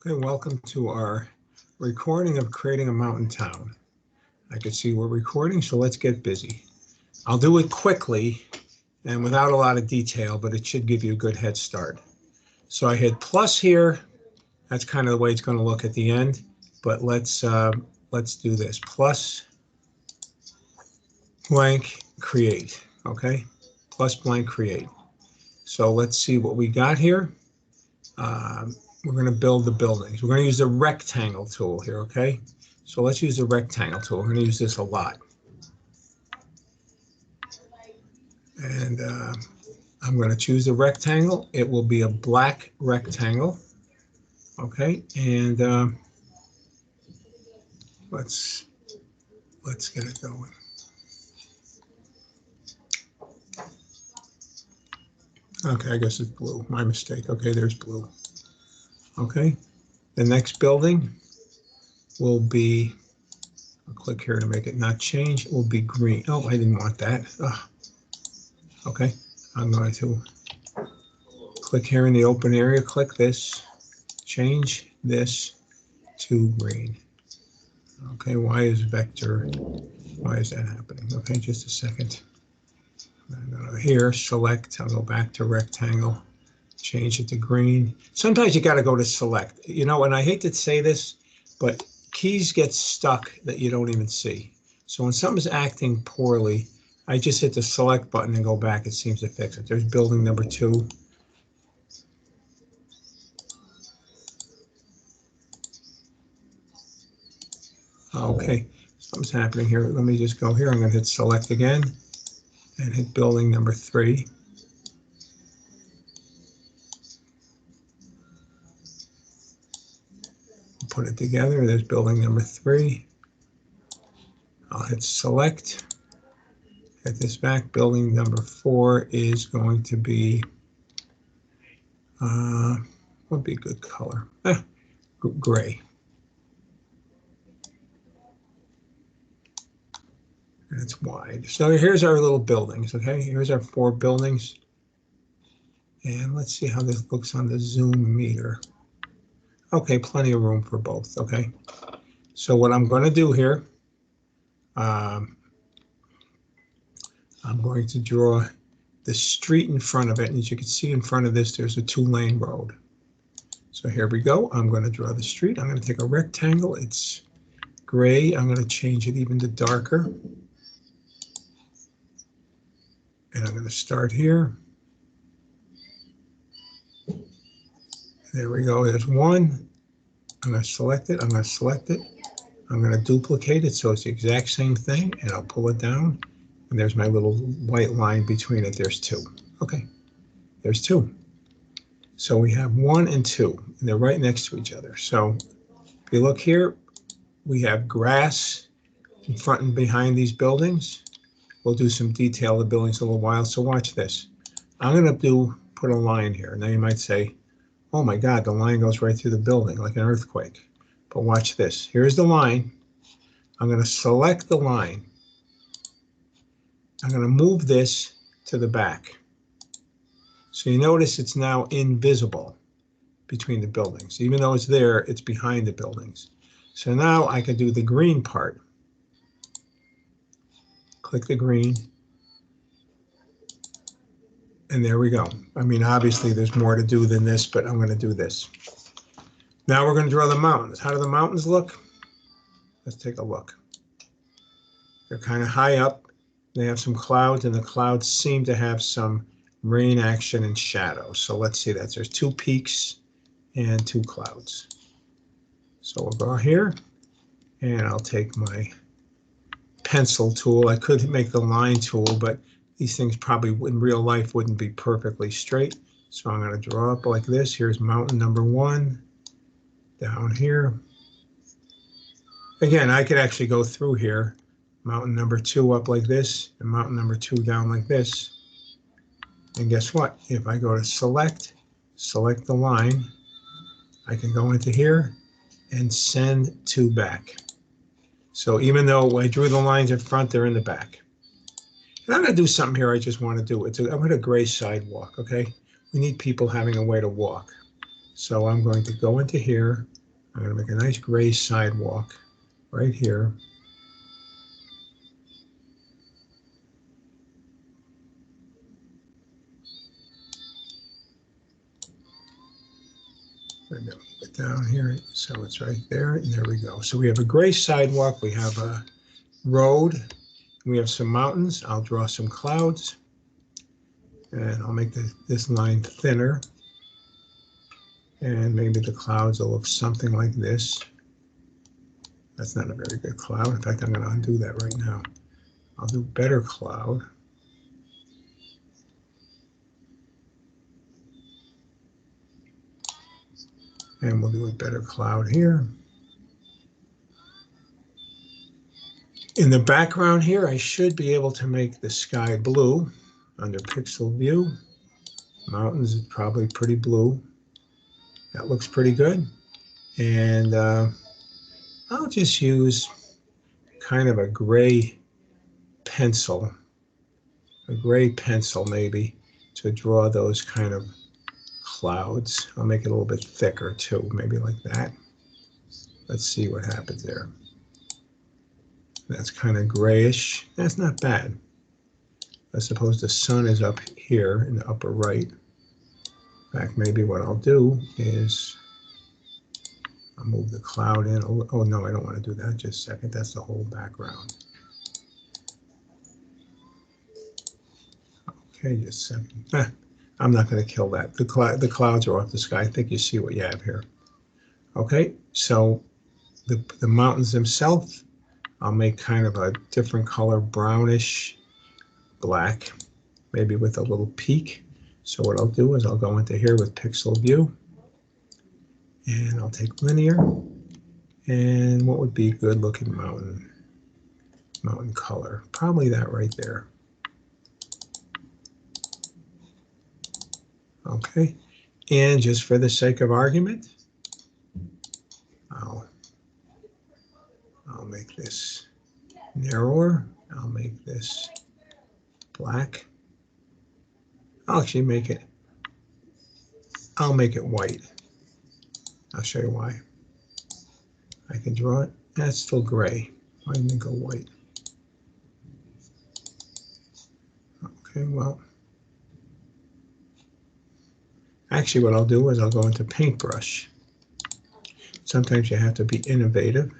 Okay, welcome to our recording of creating a mountain town. I can see we're recording, so let's get busy. I'll do it quickly and without a lot of detail, but it should give you a good head start. So I hit plus here. That's kind of the way it's going to look at the end, but let's do this. Plus blank create, okay? Plus blank create. So let's see what we got here. We're going to build the buildings. We're going to use the rectangle tool here, okay? So let's use the rectangle tool. We're going to use this a lot. And I'm going to choose the rectangle. It will be a black rectangle, okay? And let's get it going. Okay, I guess it's blue. My mistake. Okay, there's blue. Okay, the next building will be, I'll click here to make it not change, it will be green. Oh, I didn't want that. Ugh. Okay, I'm going to click here in the open area, click this, change this to green. Okay, why is that happening? Okay, just a second. I'm going to go here, select, I'll go back to rectangle, change it to green. Sometimes you got to go to select. You know, and I hate to say this, but keys get stuck that you don't even see. So when something's acting poorly, I just hit the select button and go back. It seems to fix it. There's building number 2. Okay, something's happening here. Let me just go here. I'm going to hit select again and hit building number 3. Put it together. There's building number 3. I'll hit select. Hit this back. Building number 4 is going to be, what would be a good color? Gray. And it's wide. So here's our little buildings, okay? Here's our 4 buildings. And let's see how this looks on the zoom meter. Okay, plenty of room for both, okay? So what I'm going to do here, I'm going to draw the street in front of it. And as you can see in front of this, there's a 2-lane road. So here we go. I'm going to draw the street. I'm going to take a rectangle. It's gray. I'm going to change it even to darker. And I'm going to start here. There we go. There's 1. I'm going to select it. I'm going to select it. I'm going to duplicate it so it's the exact same thing. And I'll pull it down. And there's my little white line between it. There's 2. Okay. There's 2. So we have 1 and 2. And they're right next to each other. So if you look here, we have grass in front and behind these buildings. We'll do some detail of the buildings in a little while. So watch this. I'm going to put a line here. Now you might say, oh my God, the line goes right through the building like an earthquake. But watch this. Here's the line. I'm going to select the line. I'm going to move this to the back. So you notice it's now invisible between the buildings. Even though it's there, it's behind the buildings. So now I can do the green part. Click the green. And there we go. I mean, obviously there's more to do than this, but I'm going to do this. Now we're going to draw the mountains. How do the mountains look? Let's take a look. They're kind of high up. They have some clouds, and the clouds seem to have some rain action and shadow. So let's see that. There's 2 peaks and 2 clouds. So we'll go here, and I'll take my pencil tool. I could make the line tool, but these things probably in real life wouldn't be perfectly straight. So I'm going to draw up like this. Here's mountain number 1 down here. Again, I could actually go through here. Mountain number 2 up like this, and mountain number 2 down like this. And guess what? If I go to select the line, I can go into here and send to back. So even though I drew the lines in front, they're in the back. And I'm going to do something here I just want to do. I'm going to gray sidewalk, okay? We need people having a way to walk. So I'm going to go into here. I'm going to make a nice gray sidewalk right here. Bring it a little bit down here so it's right there, and there we go. So we have a gray sidewalk, we have a road, we have some mountains. I'll draw some clouds, and I'll make this line thinner, and maybe the clouds will look something like this. That's not a very good cloud. In fact, I'm going to undo that right now. I'll do better cloud. And we'll do a better cloud here. In the background here, I should be able to make the sky blue under pixel view. Mountains is probably pretty blue. That looks pretty good. And I'll just use kind of a gray pencil maybe, to draw those kind of clouds. I'll make it a little bit thicker too, maybe like that. Let's see what happens there. That's kind of grayish. That's not bad. I suppose the sun is up here in the upper right. In fact, maybe what I'll do is I'll move the cloud in. Oh no, I don't want to do that. Just a second. That's the whole background. Okay, just a second. I'm not going to kill that. The clouds are off the sky. I think you see what you have here. Okay, so the mountains themselves, I'll make kind of a different color, brownish black, maybe with a little peak. So what I'll do is I'll go into here with pixel view, and I'll take linear, and what would be a good looking mountain color? Probably that right there. Okay, and just for the sake of argument, I'll make this narrower. I'll make this black. I'll make it white. I'll show you why. I can draw it. That's still gray. Why didn't it go white? Okay, well, actually what I'll do is I'll go into paintbrush. Sometimes you have to be innovative.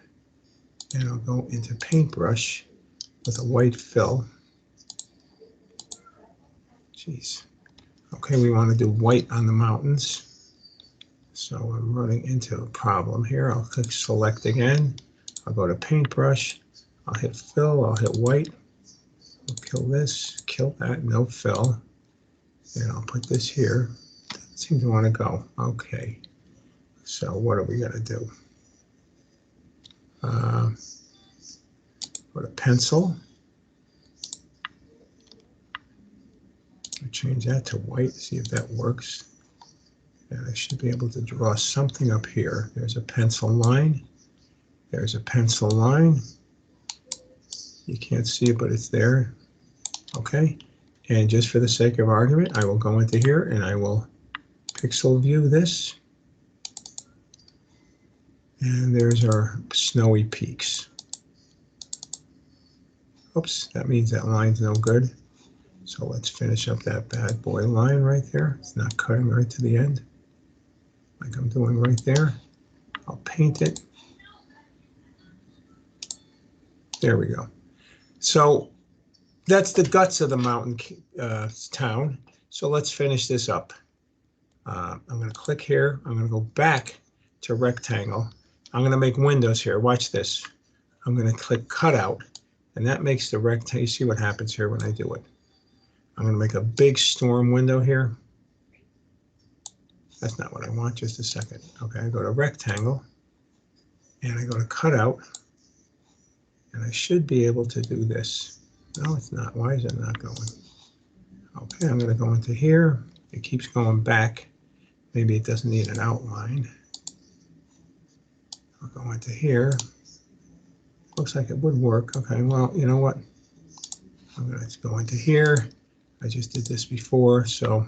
And I'll go into paintbrush with a white fill. Jeez. Okay, we want to do white on the mountains. So I'm running into a problem here. I'll click select again. I'll go to paintbrush. I'll hit fill. I'll hit white. I'll kill this, kill that, no fill. And I'll put this here. Doesn't seem to want to go. Okay. So what are we going to do? Put a pencil. I'll change that to white, see if that works. And I should be able to draw something up here. There's a pencil line. There's a pencil line. You can't see it, but it's there. Okay. And just for the sake of argument, I will go into here and I will pixel view this. And there's our snowy peaks. Oops, that means that line's no good. So let's finish up that bad boy line right there. It's not cutting right to the end, like I'm doing right there. I'll paint it. There we go. So that's the guts of the mountain town. So let's finish this up. I'm going to click here. I'm going to go back to rectangle. I'm going to make windows here. Watch this. I'm going to click cutout, and that makes the rectangle. You see what happens here when I do it. I'm going to make a big storm window here. That's not what I want. Just a second. Okay, I go to rectangle, and I go to cutout, and I should be able to do this. No, it's not. Why is it not going? Okay, I'm going to go into here. It keeps going back. Maybe it doesn't need an outline. I'll go into here. Looks like it would work. Okay, well, you know what? I'm going to go into here. I just did this before, so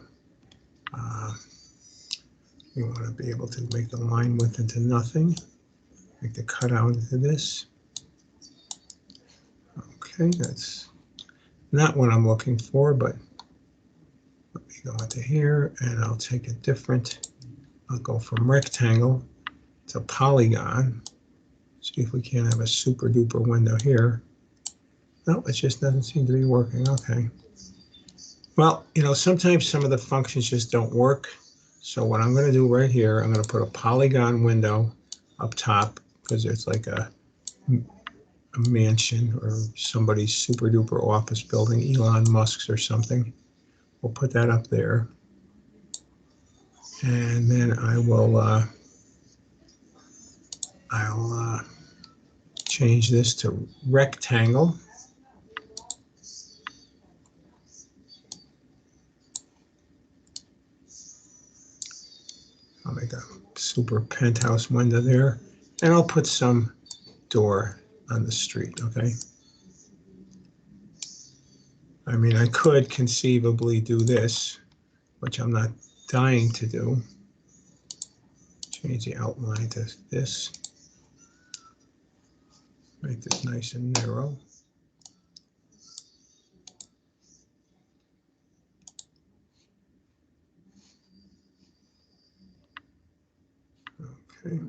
You want to be able to make the line width into nothing. Make the cutout into this. Okay, that's not what I'm looking for, but let me go into here and I'll take a different, I'll go from rectangle to polygon. See if we can't have a super duper window here. No, it just doesn't seem to be working. Okay. Well, you know, sometimes some of the functions just don't work. So what I'm going to do right here, I'm going to put a polygon window up top because it's like a mansion or somebody's super duper office building, Elon Musk's or something. We'll put that up there. And then I'll change this to rectangle. I'll make a super penthouse window there, and I'll put some door on the street, okay? I mean, I could conceivably do this, which I'm not dying to do. Change the outline to this. Make this nice and narrow. Okay.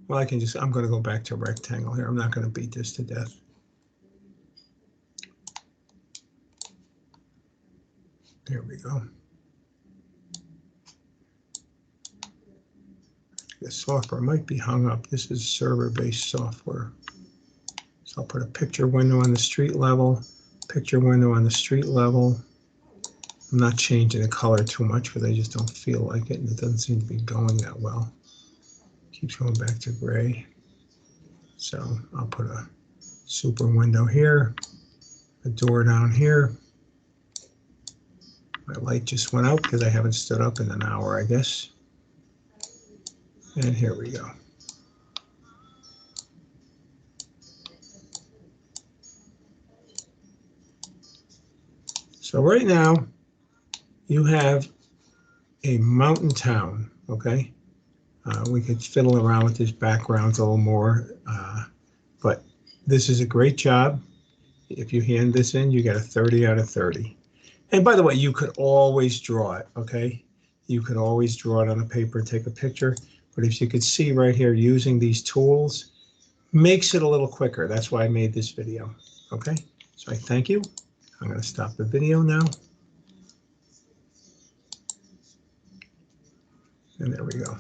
Well, I'm going to go back to rectangle here. I'm not going to beat this to death. There we go. The software might be hung up. This is server-based software. So I'll put a picture window on the street level, picture window on the street level. I'm not changing the color too much because I just don't feel like it, and it doesn't seem to be going that well. Keeps going back to gray. So I'll put a super window here, a door down here. My light just went out because I haven't stood up in an hour, I guess. And here we go. So right now, you have a mountain town, okay? We could fiddle around with these backgrounds a little more, but this is a great job. If you hand this in, you get a 30 out of 30. And by the way, you could always draw it, okay? You could always draw it on a paper, take a picture. But if you could see right here, using these tools makes it a little quicker. That's why I made this video, okay? So I thank you. I'm going to stop the video now. And there we go.